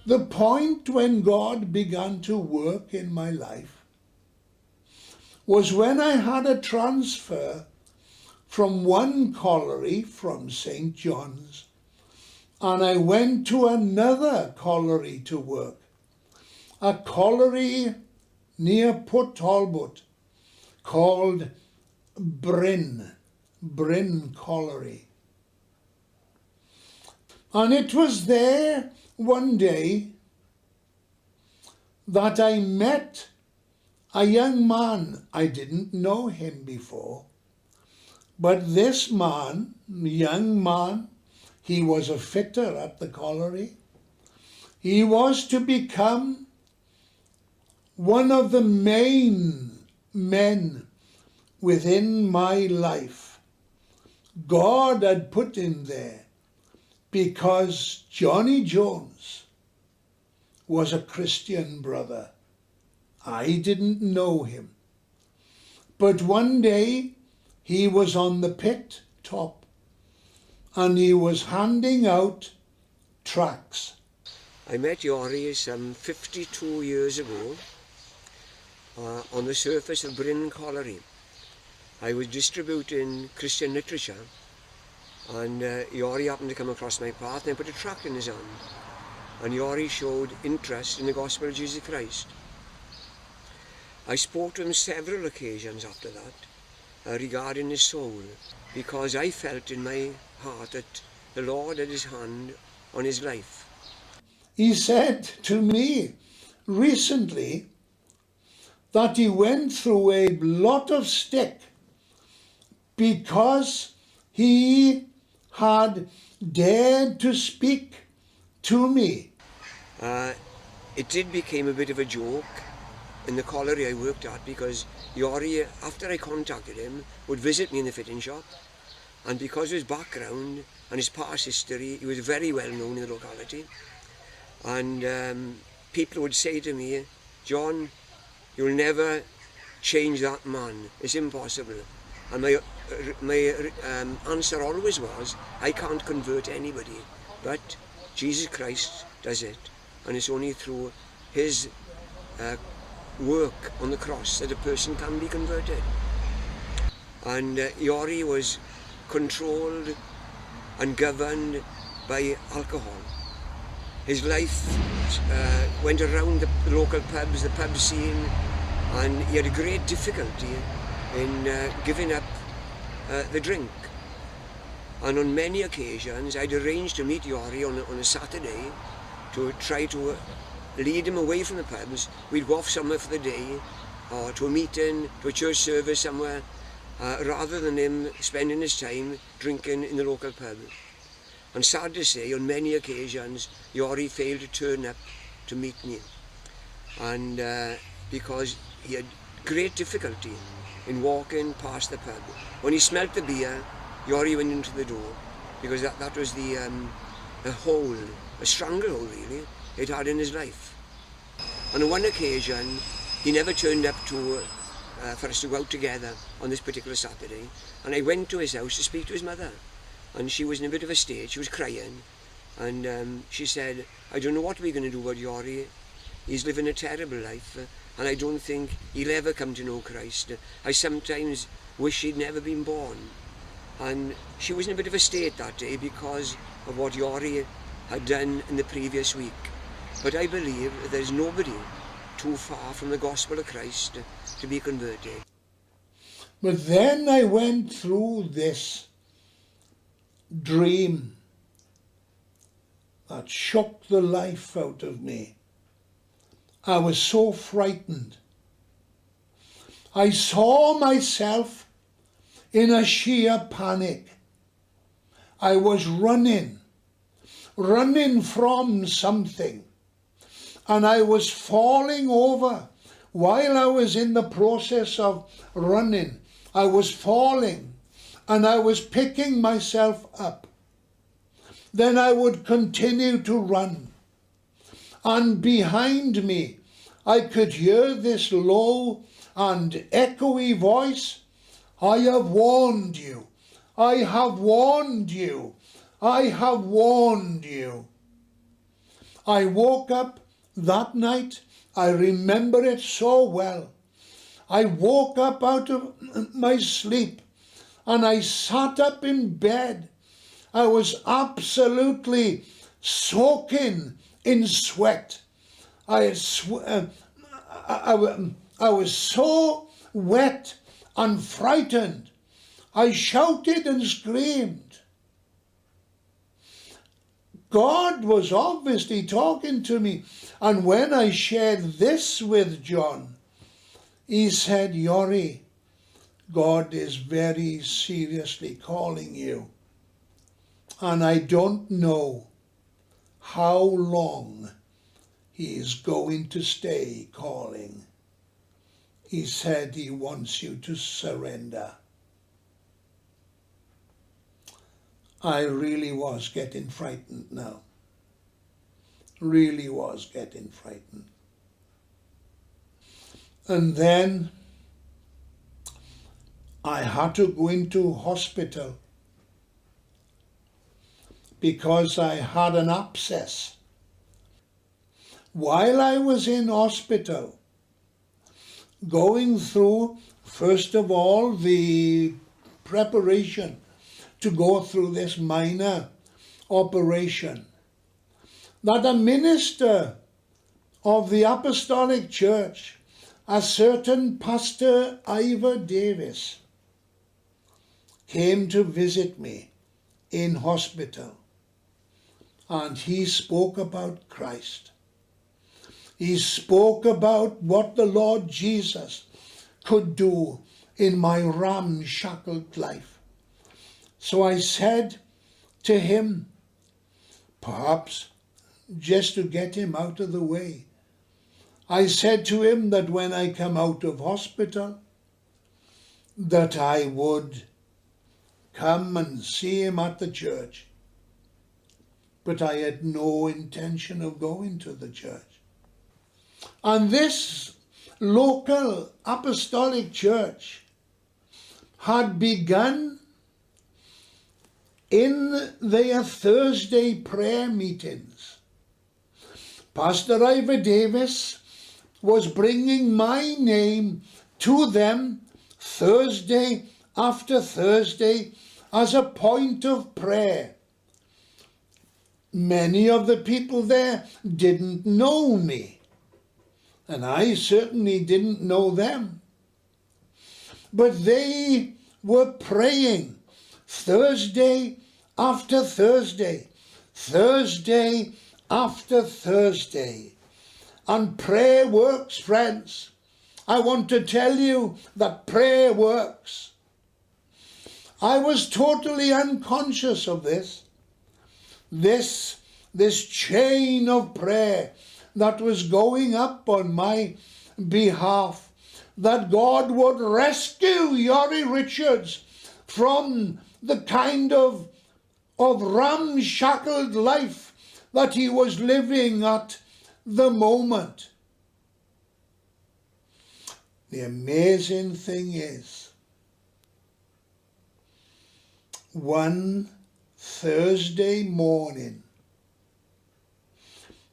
The point when God began to work in my life was when I had a transfer from one colliery, from St. John's, and I went to another colliery to work, a colliery near Port Talbot called Bryn Colliery. And it was there one day that I met a young man. I didn't know him before, but this man, young man, he was a fitter at the colliery. He was to become one of the main men within my life. God had put him there because Johnny Jones was a Christian brother. I didn't know him. But one day he was on the pit top and he was handing out tracts. I met Yorrie some 52 years ago on the surface of Bryn Colliery. I was distributing Christian literature, and Yorrie happened to come across my path, and I put a tract in his hand, and Yorrie showed interest in the gospel of Jesus Christ. I spoke to him several occasions after that regarding his soul, because I felt in my heart that the Lord had his hand on his life. He said to me recently that he went through a lot of stick because he had dared to speak to me. It did become a bit of a joke in the colliery I worked at, because Yorrie, after I contacted him, would visit me in the fitting shop, and because of his background and his past history, he was very well known in the locality. And people would say to me, "John, you'll never change that man, it's impossible." And my answer always was, I can't convert anybody, but Jesus Christ does it. And it's only through his work on the cross that a person can be converted. And Yorrie was controlled and governed by alcohol. His life went around the local pubs, the pub scene, and he had a great difficulty in giving up the drink. And on many occasions I'd arranged to meet Yorrie on a Saturday to try to lead him away from the pubs. We'd go off somewhere for the day, or to a meeting, to a church service somewhere, rather than him spending his time drinking in the local pub. And sad to say, on many occasions, Yorrie failed to turn up to meet me. And because he had great difficulty in walking past the pub. When he smelt the beer, Yorrie went into the door, because that was the hole, a stranglehold really, it had in his life. And on one occasion, he never turned up for us to go out together on this particular Saturday, and I went to his house to speak to his mother. And she was in a bit of a state, she was crying, and she said, "I don't know what we're going to do about Yorrie. He's living a terrible life, and I don't think he'll ever come to know Christ. I sometimes wish he'd never been born." And she was in a bit of a state that day because of what Yorrie had done in the previous week. But I believe there's nobody too far from the gospel of Christ to be converted. But then I went through this dream that shook the life out of me. I was so frightened. I saw myself in a sheer panic. I was running from something, and I was falling over. While I was in the process of running, I was falling, and I was picking myself up. Then I would continue to run, and behind me I could hear this low and echoey voice, "I have warned you, I have warned you, I have warned you." I woke up that night, I remember it so well. I woke up out of my sleep and I sat up in bed. I was absolutely soaking in sweat. I, had I was so wet and frightened. I shouted and screamed. God was obviously talking to me. And when I shared this with John, he said, Yorrie, God is very seriously calling you. And I don't know how long he is going to stay calling. He said he wants you to surrender. I really was getting frightened now. Really was getting frightened. And then I had to go into hospital because I had an abscess. While I was in hospital, going through, first of all, the preparation to go through this minor operation, that a minister of the Apostolic Church, a certain Pastor Ivor Davis, came to visit me in hospital, and he spoke about Christ. He spoke about what the Lord Jesus could do in my ramshackled life. So I said to him, perhaps just to get him out of the way, I said to him that when I come out of hospital, that I would come and see him at the church. But I had no intention of going to the church. And this local apostolic church had begun in their Thursday prayer meetings. Pastor Ivor Davis was bringing my name to them Thursday after Thursday as a point of prayer. Many of the people there didn't know me, and I certainly didn't know them. But they were praying Thursday after Thursday, Thursday after Thursday. And prayer works, friends. I want to tell you that prayer works. I was totally unconscious of this chain of prayer that was going up on my behalf, that God would rescue Yorrie Richards from the kind of ramshackled life that he was living at the moment. The amazing thing is, one Thursday morning,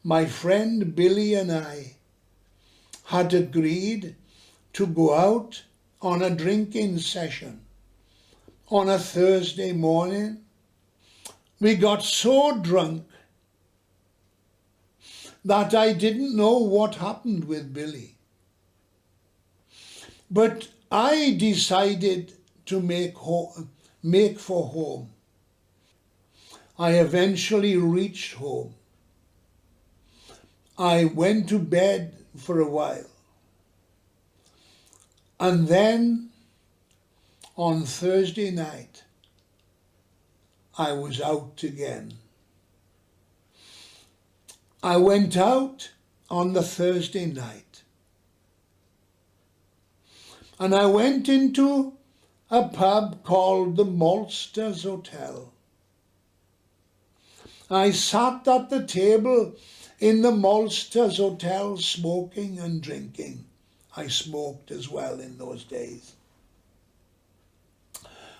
my friend Billy and I had agreed to go out on a drinking session on a Thursday morning. We got so drunk that I didn't know what happened with Billy. But I decided to make for home. I eventually reached home. I went to bed for a while. And then on Thursday night, I was out again. I went out on the Thursday night. And I went into a pub called the Maltsters Hotel. I sat at the table in the Maltsters Hotel smoking and drinking. I smoked as well in those days.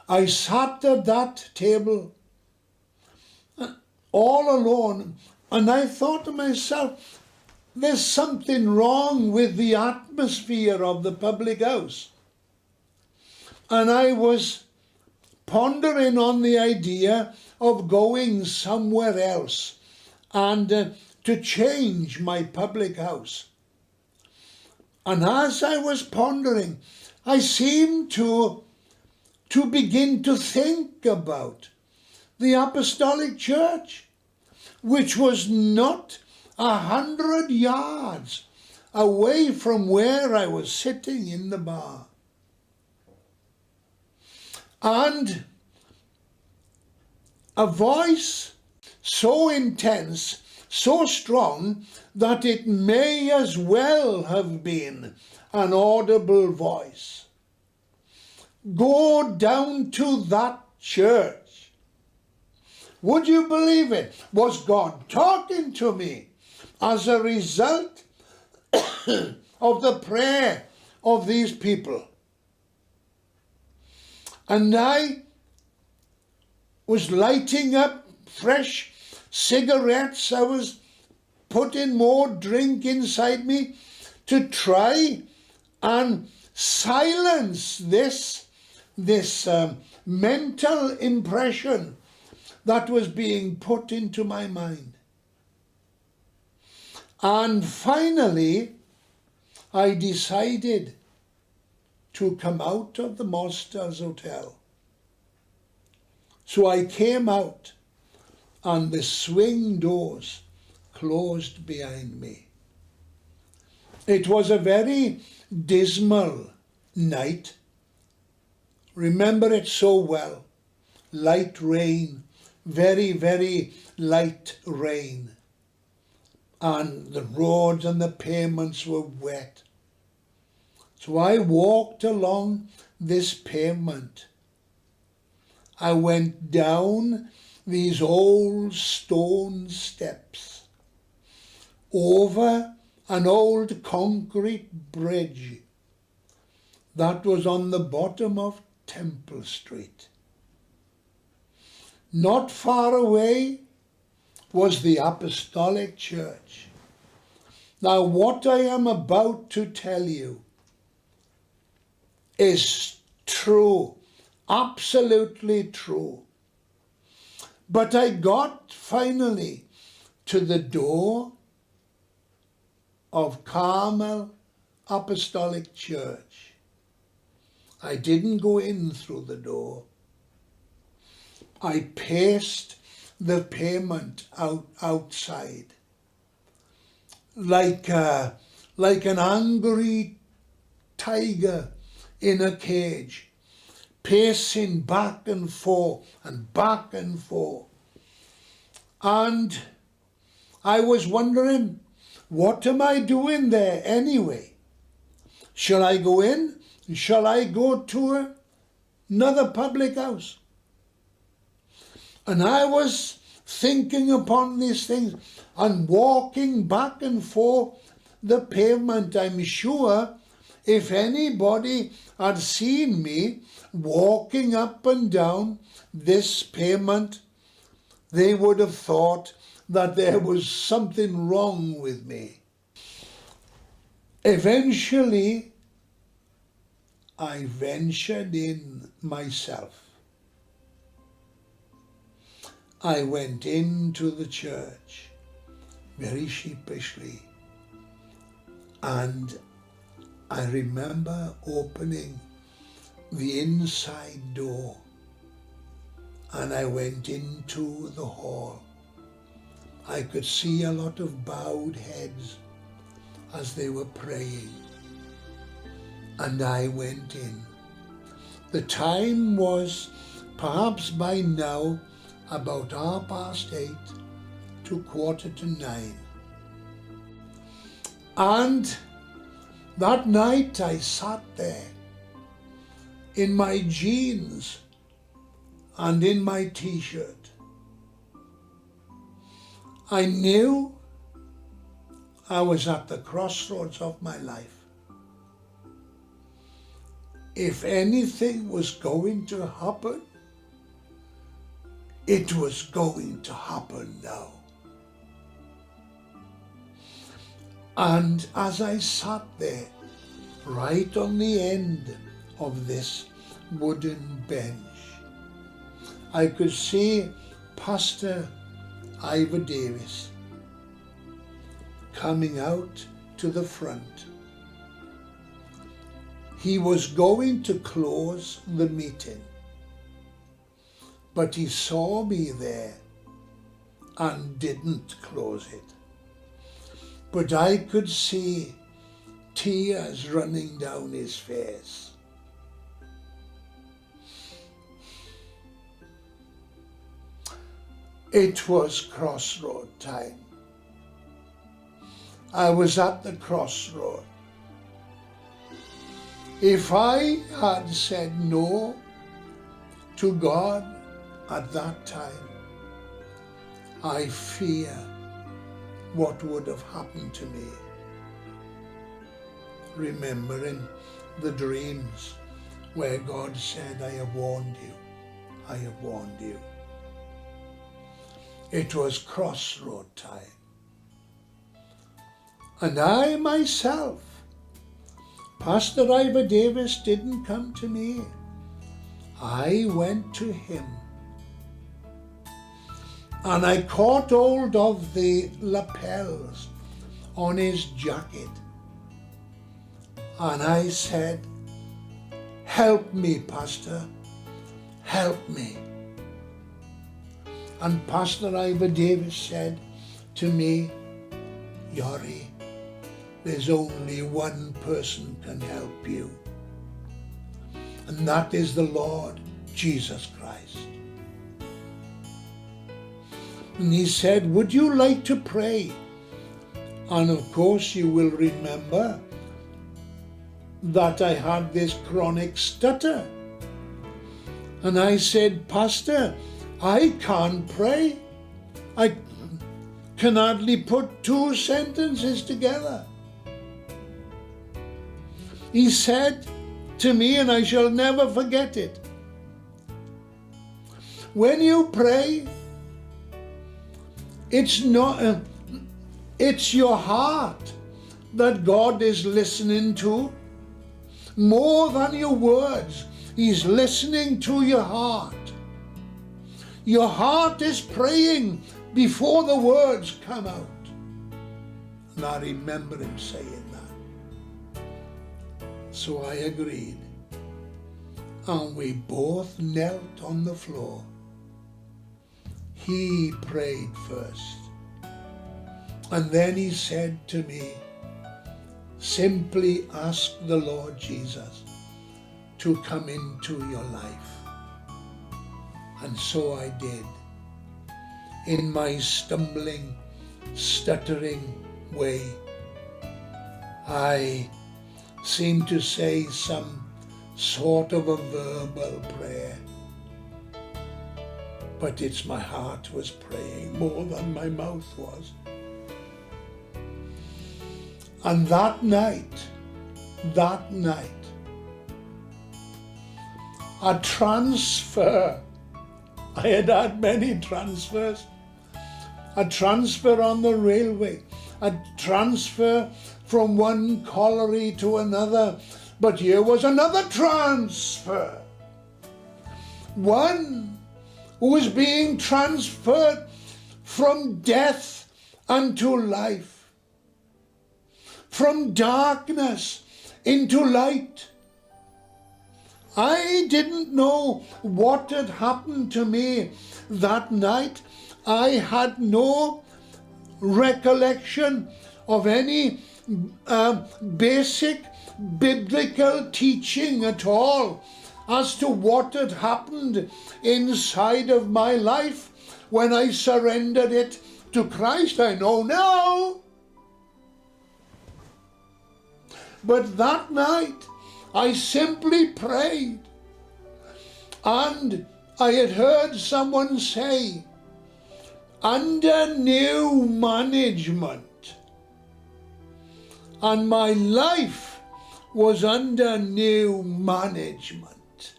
I sat at that table all alone, And I thought to myself, there's something wrong with the atmosphere of the public house. And I was pondering on the idea of going somewhere else and to change my public house. And as I was pondering, I seemed to begin to think about the Apostolic Church, which was not 100 yards away from where I was sitting in the bar. And a voice so intense, so strong, that it may as well have been an audible voice. Go down to that church. Would you believe it? Was God talking to me as a result of the prayer of these people? And I was lighting up fresh cigarettes. I was putting more drink inside me to try and silence this mental impression that was being put into my mind. And finally, I decided to come out of the Mosters Hotel. So I came out, and the swing doors closed behind me. It was a very dismal night. Remember it so well. Light rain, very, very light rain. And the roads and the pavements were wet. So I walked along this pavement. I went down these old stone steps, over an old concrete bridge that was on the bottom of Temple Street. Not far away was the Apostolic Church. Now, what I am about to tell you is true, absolutely true. But I got finally to the door of Carmel Apostolic Church. I didn't go in through the door. I paced the pavement outside like an angry tiger in a cage, pacing back and forth and back and forth. And I was wondering, what am I doing there anyway? Shall I go in? Shall I go to another public house? And I was thinking upon these things and walking back and forth the pavement. I'm sure if anybody had seen me walking up and down this pavement, they would have thought that there was something wrong with me. Eventually, I ventured in myself. I went into the church very sheepishly, and I remember opening the inside door, and I went into the hall. I could see a lot of bowed heads as they were praying, and I went in. The time was perhaps by now about 8:30 to 8:45. And that night I sat there in my jeans and in my t-shirt. I knew I was at the crossroads of my life. If anything was going to happen, it was going to happen now. And as I sat there, right on the end of this wooden bench, I could see Pastor Ivor Davis coming out to the front. He was going to close the meeting, but he saw me there and didn't close it. But I could see tears running down his face. It was crossroad time. I was at the crossroad. If I had said no to God at that time, I fear what would have happened to me. Remembering the dreams where God said, I have warned you, I have warned you. It was crossroad time. And I myself, Pastor Ivor Davis didn't come to me. I went to him. And I caught hold of the lapels on his jacket. And I said, help me, Pastor, help me. And Pastor Ivor Davis said to me, Yorrie, there's only one person can help you. And that is the Lord Jesus Christ. And he said, would you like to pray? And of course you will remember that I had this chronic stutter. And I said, Pastor, I can't pray. I can hardly put two sentences together. He said to me, and I shall never forget it, when you pray, it's your heart that God is listening to more than your words. He's listening to your heart. Your heart is praying before the words come out. And I remember him saying that. So I agreed. And we both knelt on the floor. He prayed first. And then he said to me, simply ask the Lord Jesus to come into your life. And so I did. In my stumbling, stuttering way, I seemed to say some sort of a verbal prayer. But it's my heart was praying more than my mouth was. And that night, a transfer, I had had many transfers, a transfer on the railway, a transfer from one colliery to another, but here was another transfer. One who was being transferred from death unto life, from darkness into light. I didn't know what had happened to me that night. I had no recollection of any basic biblical teaching at all as to what had happened inside of my life when I surrendered it to Christ. I know now. But that night, I simply prayed, and I had heard someone say, under new management, and my life was under new management.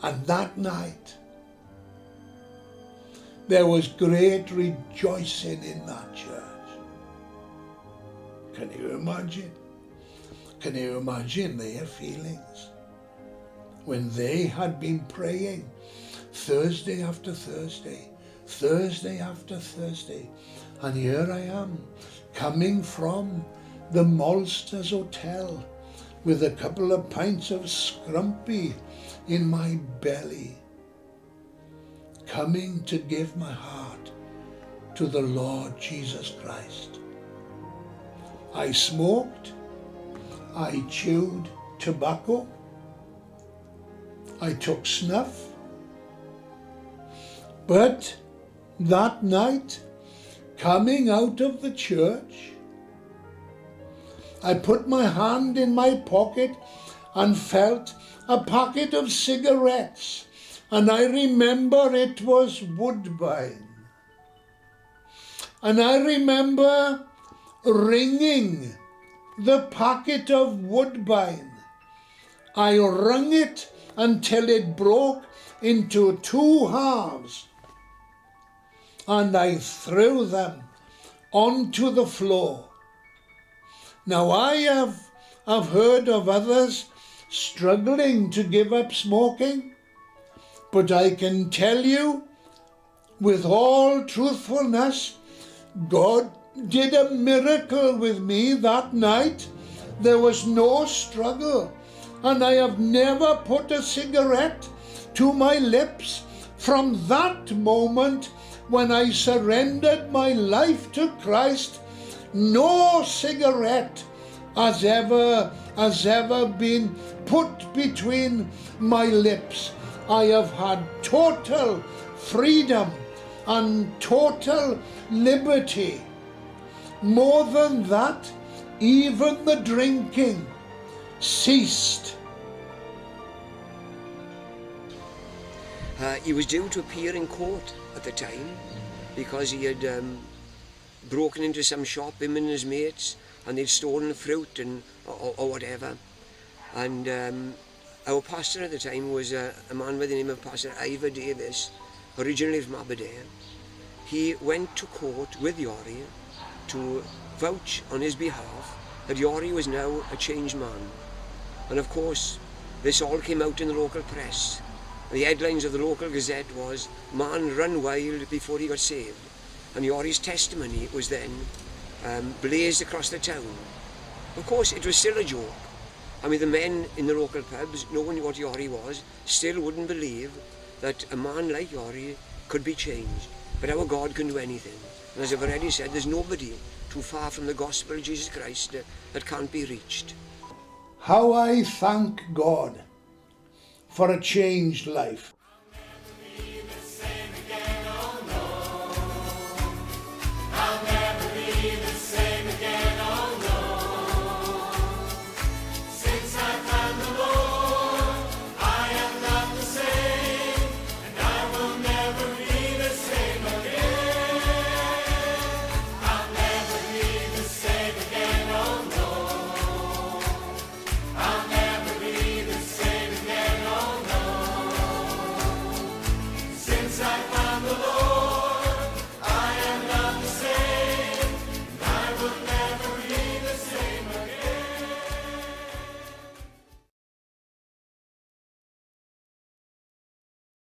And that night, there was great rejoicing in that church. Can you imagine? Can you imagine their feelings when they had been praying Thursday after Thursday, Thursday after Thursday, and here I am coming from the Malsters Hotel with a couple of pints of scrumpy in my belly, coming to give my heart to the Lord Jesus Christ. I smoked, I chewed tobacco, I took snuff, but that night, coming out of the church, I put my hand in my pocket and felt a packet of cigarettes, and I remember it was Woodbine. And I remember ringing the packet of Woodbine. I wrung it until it broke into two halves, and I threw them onto the floor. Now I have heard of others struggling to give up smoking, but I can tell you with all truthfulness, God did a miracle with me that night. There was no struggle, and I have never put a cigarette to my lips from that moment when I surrendered my life to Christ. No cigarette has ever been put between my lips. I have had total freedom and total liberty. More than that, even the drinking ceased. He was due to appear in court at the time because he had broken into some shop, him and his mates, and they'd stolen fruit and or whatever. And our pastor at the time was a man by the name of Pastor Ivor Davis, originally from Aberdeen. He went to court with Yorrie to vouch on his behalf that Yorrie was now a changed man. And of course, this all came out in the local press. The headlines of the local gazette was, "Man run wild before he got saved." And Yorrie's testimony was then blazed across the town. Of course, it was still a joke. I mean, the men in the local pubs, knowing what Yorrie was, still wouldn't believe that a man like Yorrie could be changed. But our God can do anything. And as I've already said, there's nobody too far from the gospel of Jesus Christ that can't be reached. How I thank God for a changed life.